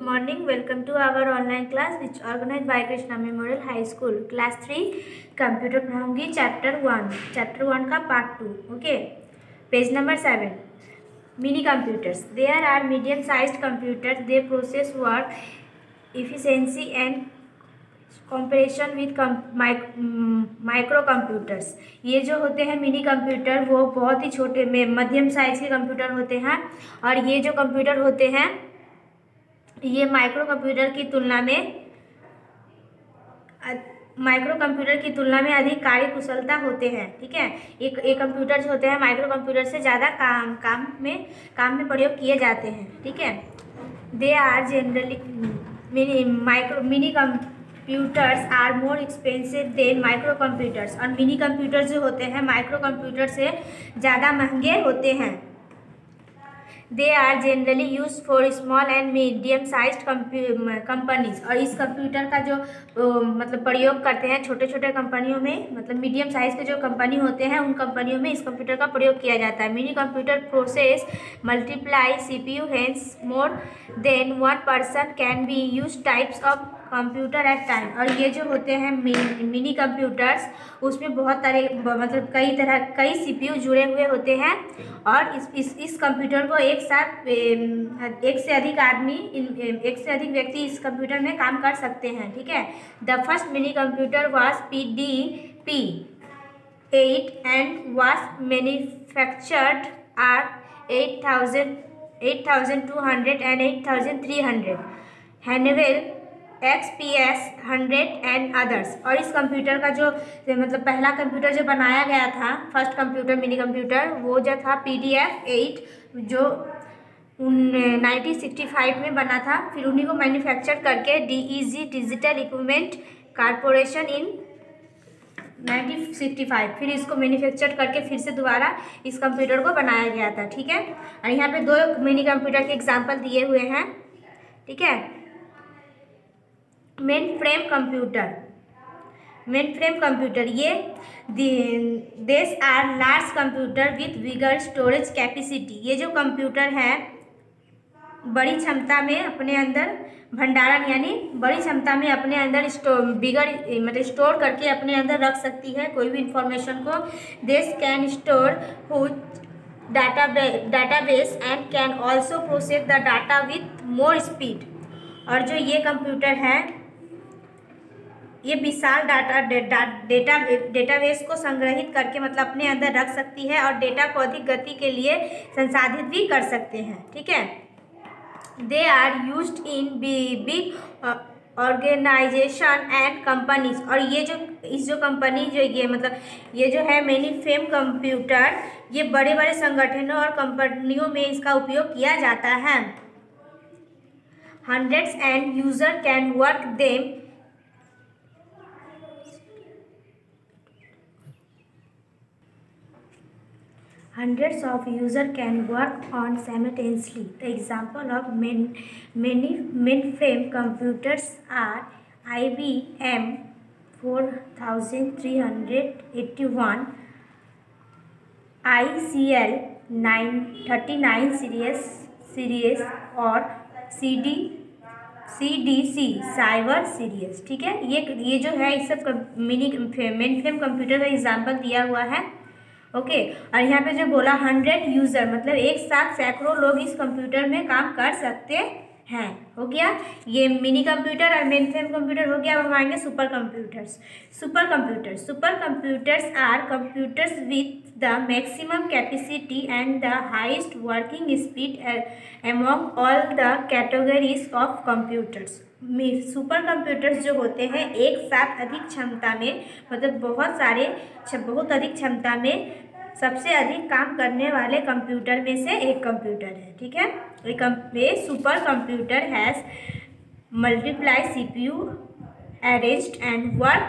morning. Welcome to our online class which organized by Krishna Memorial High School. Class 3 computer पढ़ाऊंगी chapter 1 का part 2. Okay, page number 7. Mini computers. There are medium sized computers. They process work efficiency and comparison with micro computers. ये जो होते हैं mini computer वो बहुत ही छोटे में मध्यम साइज के कंप्यूटर होते हैं और ये जो कंप्यूटर होते हैं ये माइक्रो कंप्यूटर की तुलना में अधिक कार्य कुशलता होते हैं. ठीक है, एक कंप्यूटर जो होते हैं माइक्रो कंप्यूटर से ज़्यादा काम में प्रयोग किए जाते हैं. ठीक है, they are generally mini computers are more expensive than micro computers. और मिनी कंप्यूटर जो होते हैं माइक्रो कंप्यूटर से ज़्यादा महंगे होते हैं. They are generally use for small and medium sized companies. और इस कंप्यूटर का जो मतलब प्रयोग करते हैं छोटे छोटे कंपनियों में, मतलब मीडियम साइज के जो कंपनी होते हैं उन कंपनियों में इस कंप्यूटर का प्रयोग किया जाता है. Mini computer process multiply CPU hence more than one person can be use types of computer at time. और ये जो होते हैं मिनी कंप्यूटर्स उसमें बहुत मतलब कई CPU जुड़े हुए होते हैं और इस कंप्यूटर को एक से अधिक व्यक्ति इस कंप्यूटर में काम कर सकते हैं. ठीक है, the first mini computer was PDP-8 and was manufactured are 8200 and 8300 Honeywell XPS-100 and others. और इस कंप्यूटर का जो मतलब पहला कंप्यूटर जो बनाया गया था, फर्स्ट कंप्यूटर मिनी कंप्यूटर, वो जो था PDF-8 जो 1965 में बना था. फिर उन्हीं को मैन्युफैक्चर करके DEG डिजिटल इक्विपमेंट कॉर्पोरेशन इन 1965 फिर इसको मैन्युफैक्चर करके फिर से दोबारा इस कंप्यूटर को बनाया गया था. ठीक है, और यहाँ पे दो मिनी कंप्यूटर के एग्जाम्पल दिए हुए हैं. ठीक है, मेन फ्रेम कंप्यूटर ये this are large computer with bigger storage capacity. ये जो कंप्यूटर है बड़ी क्षमता में अपने अंदर भंडारण यानी बड़ी क्षमता में अपने अंदर स्टोर करके अपने अंदर रख सकती है कोई भी इंफॉर्मेशन को. This can store database and can also process the data with more speed. और जो ये कंप्यूटर है ये विशाल डेटाबेस को संग्रहित करके मतलब अपने अंदर रख सकती है और डेटा को अधिक गति के लिए संसाधित भी कर सकते हैं. ठीक है, they are used in big organization and companies. और ये कंपनी ये जो है मेनी फ्रेम कंप्यूटर ये बड़े बड़े संगठनों और कंपनियों में इसका उपयोग किया जाता है. Hundreds and user can work them. Hundreds of users can work on simultaneously. The example of many mainframe computers are IBM 4381, ICL 939 series और CDC साइबर सीरीज. ठीक है, ये जो है इस सब मेन फ्रेम कंप्यूटर का एग्जाम्पल दिया हुआ है. ओके, और यहाँ पे जो बोला 100 यूज़र मतलब एक साथ सैकड़ों लोग इस कंप्यूटर में काम कर सकते हैं. हो गया ये मिनी कंप्यूटर और मेन फ्रेम कंप्यूटर हो गया. अब हम आएंगे super computers are computers with the maximum capacity and the highest working speed among all the categories of computers. Super computers जो होते हैं एक साथ अधिक क्षमता में मतलब बहुत अधिक क्षमता में सबसे अधिक काम करने वाले कंप्यूटर में से एक कंप्यूटर है. ठीक है, एक super computer has multiply CPU arranged and work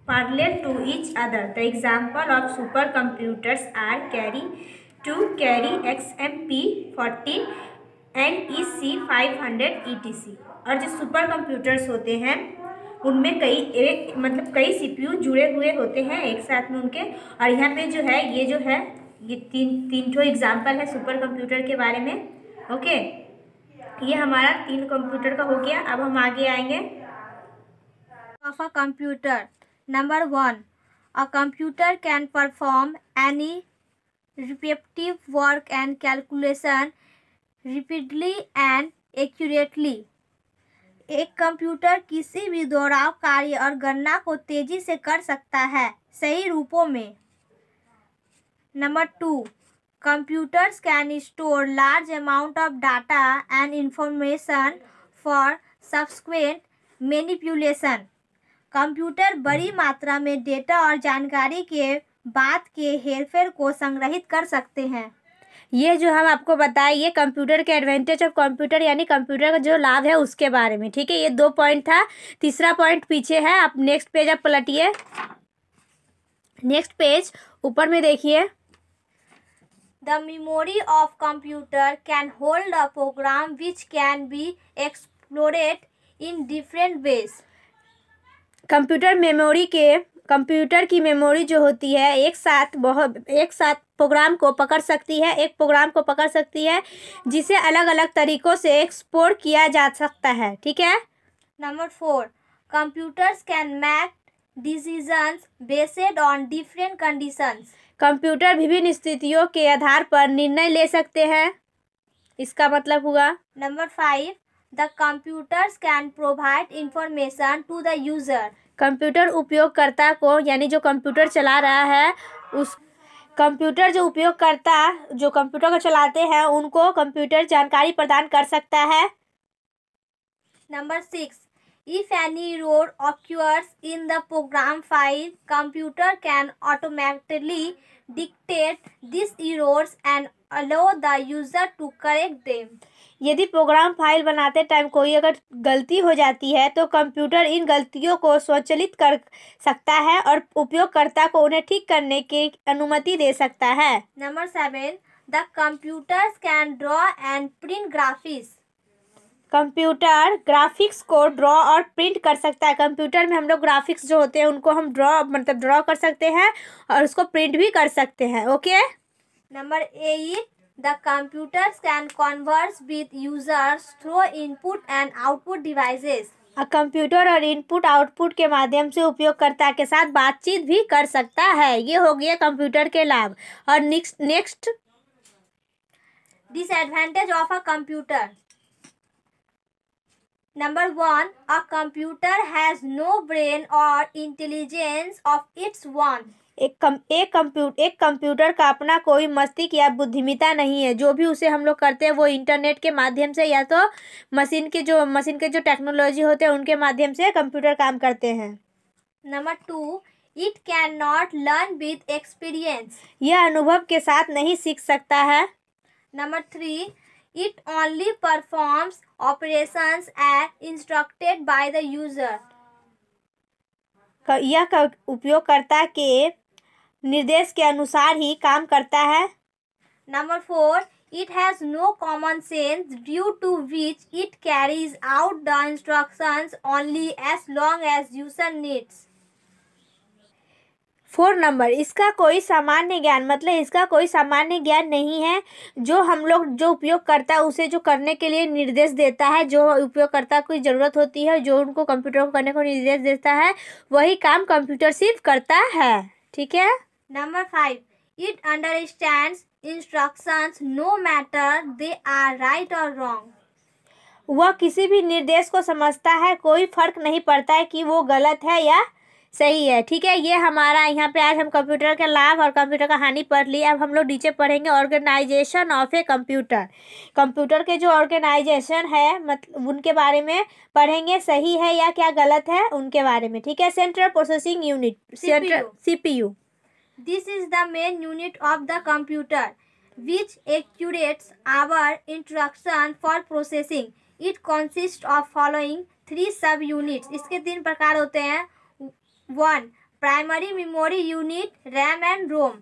parallel to each other. The example of super computers are carry XMP14 and EC500 etc. और जो सुपर कंप्यूटर्स होते हैं उनमें कई CPU जुड़े हुए होते हैं एक साथ में उनके. और यहाँ पे जो है ये तीन एग्जाम्पल है सुपर कंप्यूटर के बारे में. ओके, ये हमारा 3 कंप्यूटर का हो गया। अब हम आगे आएंगे। Of a computer. Number 1, a computer can perform any repetitive work and calculation repeatedly and accurately. एक कंप्यूटर किसी भी दोहराव कार्य और गणना को तेजी से कर सकता है, सही रूपों में। Number 2, computers can store large amount of data and information for subsequent manipulation। Computer बड़ी मात्रा में डेटा और जानकारी के बाद के हेरफेर को संग्रहित कर सकते हैं। ये जो हम आपको बताए ये कंप्यूटर के एडवांटेज ऑफ कंप्यूटर यानी कंप्यूटर का जो लाभ है उसके बारे में, ठीक है। ये 2 पॉइंट था, तीसरा पॉइंट पीछे है। आप नेक्स्ट पेज आप पलटिए, नेक्स्ट पेज ऊपर में देखिए। The memory of computer can hold a program which can be explored in different ways। Computer की मेमोरी जो होती है एक साथ प्रोग्राम को पकड़ सकती है, एक प्रोग्राम को पकड़ सकती है जिसे अलग अलग तरीकों से एक्सप्लोर किया जा सकता है, ठीक है। Number 4, computers can make decisions based on different conditions. Computer विभिन्न स्थितियों के आधार पर निर्णय ले सकते हैं, इसका मतलब हुआ। Number 5, the computers can provide information to the user. Computer उपयोगकर्ता को यानी जो कंप्यूटर चला रहा है उस कंप्यूटर जो उपयोगकर्ता जो कंप्यूटर को चलाते हैं उनको कंप्यूटर जानकारी प्रदान कर सकता है। Number 6, if any error occurs in the program file, computer can automatically detect these errors and allow the user to correct them। यदि प्रोग्राम फाइल बनाते टाइम कोई अगर गलती हो जाती है तो कंप्यूटर इन गलतियों को स्वचालित कर सकता है और उपयोगकर्ता को उन्हें ठीक करने की अनुमति दे सकता है। Number 7, the computers can draw and print graphics. Computer graphics को ड्रॉ और प्रिंट कर सकता है। कंप्यूटर में हम लोग ग्राफिक्स जो होते हैं उनको हम ड्रॉ कर सकते हैं और उसको प्रिंट भी कर सकते हैं, okay. Number 8, the computers can converse with users through input and output devices. Computer और इनपुट आउटपुट के माध्यम से उपयोगकर्ता के साथ बातचीत भी कर सकता है। ये हो गया कंप्यूटर के लाभ। और next disadvantage of a computer. Number 1, a computer has no brain or intelligence of its own। एक कंप्यूटर का अपना कोई मस्तिष्क या बुद्धिमत्ता नहीं है। जो भी उसे हम लोग करते हैं वो इंटरनेट के माध्यम से या तो मशीन के जो टेक्नोलॉजी होते हैं उनके माध्यम से कंप्यूटर काम करते हैं। Number 2, it can not learn with experience. यह अनुभव के साथ नहीं सीख सकता है। Number 3, it only performs operations as instructed by the user। यह उपयोगकर्ता के निर्देश के अनुसार ही काम करता है। Number 4, it has no common sense due to which it carries out the instructions only as long as user needs। 4 number, इसका कोई सामान्य ज्ञान मतलब इसका कोई सामान्य ज्ञान नहीं है। जो उपयोग करता है उसे जो करने के लिए निर्देश देता है, जो उपयोगकर्ता को ज़रूरत होती है, जो उनको कंप्यूटर को करने को निर्देश देता है वही काम कंप्यूटर सिर्फ करता है, ठीक है। Number 5, it understands instructions no matter they are right और रॉन्ग। वह किसी भी निर्देश को समझता है, कोई फर्क नहीं पड़ता है कि वो गलत है या सही है, ठीक है। ये हमारा यहाँ पे आज हम कंप्यूटर के लाभ और कंप्यूटर का हानि पढ़ लिए। अब हम लोग नीचे पढ़ेंगे organization of a computer. Computer के जो ऑर्गेनाइजेशन है मतलब उनके बारे में पढ़ेंगे, सही है या क्या गलत है उनके बारे में, ठीक है। Central processing unit, CPU। This is the main unit of the computer which executes our instruction for processing. It consist of following 3 sub units. इसके 3 प्रकार होते हैं। 1, primary memory unit RAM and ROM.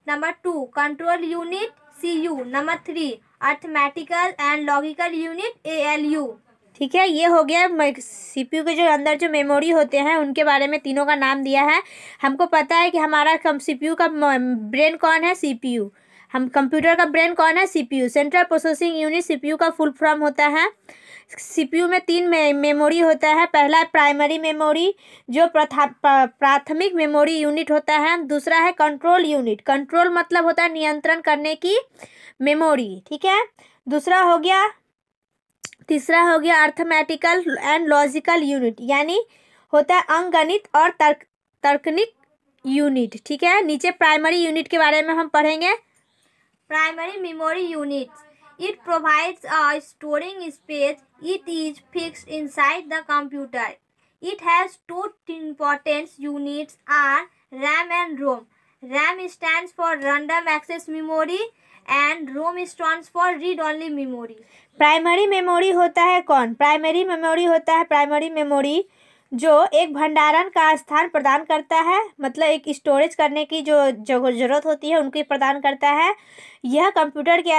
Number 2, control unit CU। Number 3, arithmetical and logical unit ALU, ठीक है। ये हो गया CPU के जो अंदर जो मेमोरी होते हैं उनके बारे में तीनों का नाम दिया है। हमको पता है कि हमारा CPU का ब्रेन कौन है, CPU। हम कंप्यूटर का ब्रेन कौन है? CPU, central processing unit. CPU का फुल फॉर्म होता है। सीपीयू में 3 मेमोरी होता है। पहला है प्राइमरी मेमोरी जो प्राथमिक मेमोरी यूनिट होता है। दूसरा है कंट्रोल यूनिट, कंट्रोल मतलब होता है नियंत्रण करने की मेमोरी, ठीक है। तीसरा हो गया अर्थमेटिकल एंड लॉजिकल यूनिट, यानी होता है अंकगणित और तर्कनिक यूनिट, ठीक है। नीचे प्राइमरी यूनिट के बारे में हम पढ़ेंगे। Primary memory units, it provides a storing space, it is fixed inside the computer, it has 2 important units are RAM and ROM. RAM stands for random access memory and ROM stands for read only memory. Primary memory होता है कौन? Primary memory होता है primary memory जो एक भंडारण का स्थान प्रदान करता है, मतलब एक स्टोरेज करने की जो जरूरत होती है उनकी प्रदान करता है। यह कंप्यूटर के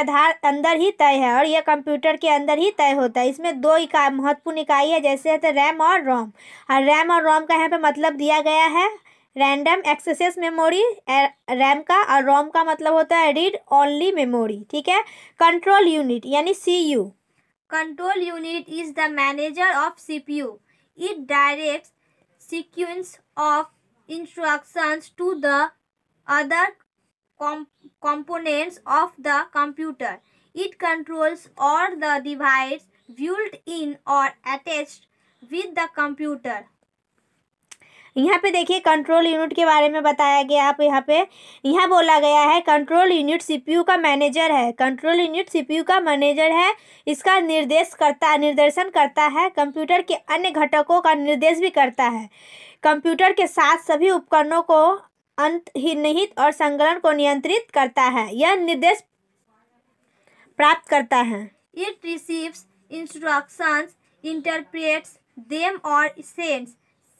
अंदर ही तय है और यह कंप्यूटर के अंदर ही तय होता है। इसमें 2 महत्वपूर्ण इकाई है, जैसे है रैम और रोम। और रैम और रोम का यहाँ पे मतलब दिया गया है रैंडम एक्सेस मेमोरी रैम का, और रोम का मतलब होता है रीड ओनली मेमोरी, ठीक है। कंट्रोल यूनिट यानी CU, control unit is the manager of CPU, it directs sequence of instructions to the other components of the computer. It controls all the devices built in or attached with the computer. यहाँ पे देखिए control unit के बारे में बताया गया। आप यहाँ बोला गया है कंट्रोल यूनिट सीपीयू का मैनेजर है। कंट्रोल यूनिट सीपीयू का मैनेजर है, इसका निर्देशन करता है, कंप्यूटर के अन्य घटकों का निर्देश भी करता है। कंप्यूटर के साथ सभी उपकरणों को अंतर्निहित और संगणन को नियंत्रित करता है। यह निर्देश प्राप्त करता है। It receives instructions, interprets them और sends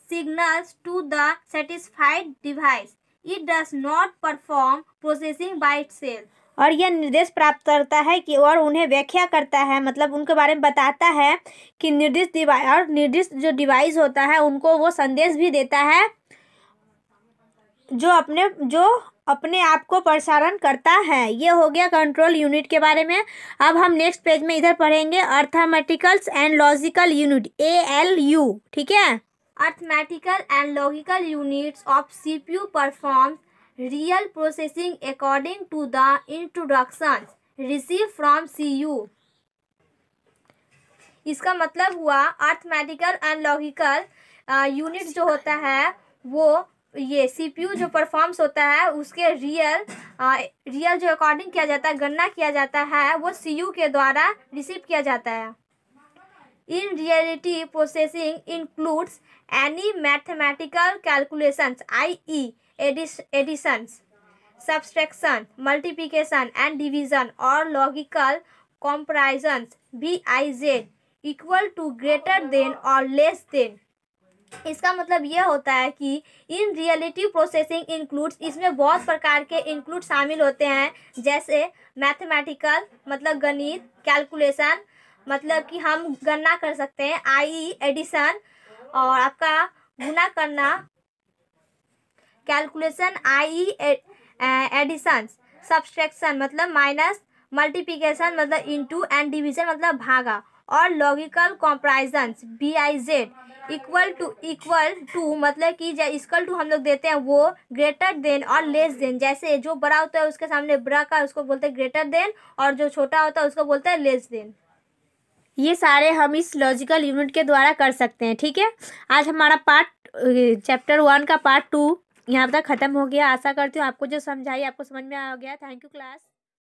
signals to the satisfied device. It does not perform processing by itself. और यह निर्देश प्राप्त करता है कि और उन्हें व्याख्या करता है, मतलब उनके बारे में बताता है कि निर्दिष्ट डिवाइस और निर्दिष्ट जो डिवाइस होता है उनको वो संदेश भी देता है जो अपने आप को प्रसारण करता है। ये हो गया कंट्रोल यूनिट के बारे में। अब हम नेक्स्ट पेज में इधर पढ़ेंगे अर्थमेटिकल्स एंड लॉजिकल यूनिट, ALU, ठीक है। Arithmetical and logical units of CPU perform real processing according to the instructions received from CU. इसका मतलब हुआ अर्थमेटिकल एंड लॉजिकल यूनिट जो होता है वो ये CPU जो परफॉर्म्स होता है उसके रियल जो अकॉर्डिंग किया जाता है, गणना किया जाता है, वो CU के द्वारा रिसीव किया जाता है। In reality, processing includes any mathematical calculations, i.e. additions, subtraction, multiplication and division, or logical comparisons, BIZ, equal to greater than or less than. इसका मतलब यह होता है कि इन रियलिटी प्रोसेसिंग इंक्लूड्स, इसमें बहुत प्रकार के इंक्लूड शामिल होते हैं, जैसे मैथमेटिकल मतलब गणित, कैलकुलेशन मतलब कि हम गणना कर सकते हैं, आई एडिशन और आपका गुना करना, कैलकुलेशन आई एडिशन, सब्सट्रैक्शन मतलब माइनस, मल्टीप्लिकेशन मतलब इनटू एंड डिवीजन मतलब भागा, और logical comparisons BIZ equal to मतलब कि इक्वल टू हम लोग देते हैं वो ग्रेटर देन और लेस देन, जैसे जो बड़ा होता है उसके सामने बड़ा का उसको बोलते हैं ग्रेटर देन और जो छोटा होता है उसको बोलते हैं लेस देन। ये सारे हम इस लॉजिकल यूनिट के द्वारा कर सकते हैं, ठीक है। आज हमारा चैप्टर 1 का पार्ट 2 यहाँ तक ख़त्म हो गया। आशा करती हूँ आपको जो समझाई आपको समझ में आ गया। Thank you class.